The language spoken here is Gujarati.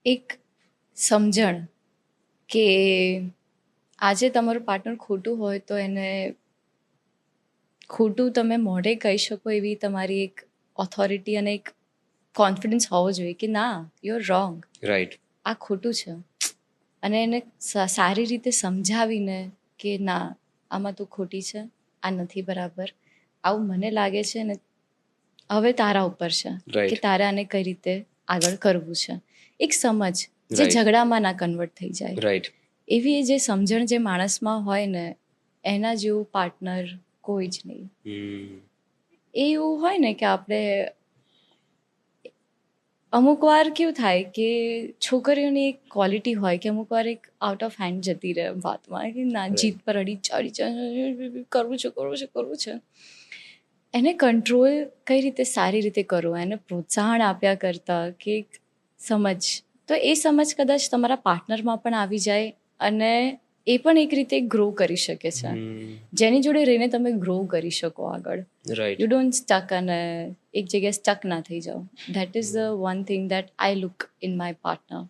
એક સમજણ કે આજે તમારું પાર્ટનર ખોટું હોય તો એને ખોટું તમે મોઢે કહી શકો એવી તમારી એક ઓથોરિટી અને એક કોન્ફિડન્સ હોવો જોઈએ કે ના યુ આર રોંગ, રાઈટ. આ ખોટું છે. અને એને સારી રીતે સમજાવીને કે ના આમાં તું ખોટી છે, આ નથી બરાબર, આવું મને લાગે છે ને હવે તારા ઉપર છે કે રાઈટ. તારે આને કઈ રીતે આગળ કરવું છે. એક સમજ જે Right. ઝઘડામાં ના કન્વર્ટ થઈ જાય, રાઈટ. એવી જે સમજણ જે માણસમાં હોય ને એના જેવું પાર્ટનર કોઈ જ નહીં. એ એવું હોય ને કે આપણે અમુક વાર કેવું થાય કે છોકરીઓની એક ક્વોલિટી હોય કે અમુક વાર એક આઉટ ઓફ હેન્ડ જતી રહે વાતમાં કે ના Right. જીત પર અડી કરવું છે. એને કંટ્રોલ કઈ રીતે સારી રીતે કરવું, એને પ્રોત્સાહન આપ્યા કરતા કે સમજ, તો એ સમજ કદાચ તમારા પાર્ટનરમાં પણ આવી જાય અને એ પણ એક રીતે ગ્રો કરી શકે છે, જેની જોડે રહીને તમે ગ્રો કરી શકો આગળ. રાઈટ. યુ ડોન્ટ સ્ટક અને એક જગ્યાએ સ્ટક ના થઈ જાઓ. That is the one thing that I look in my partner.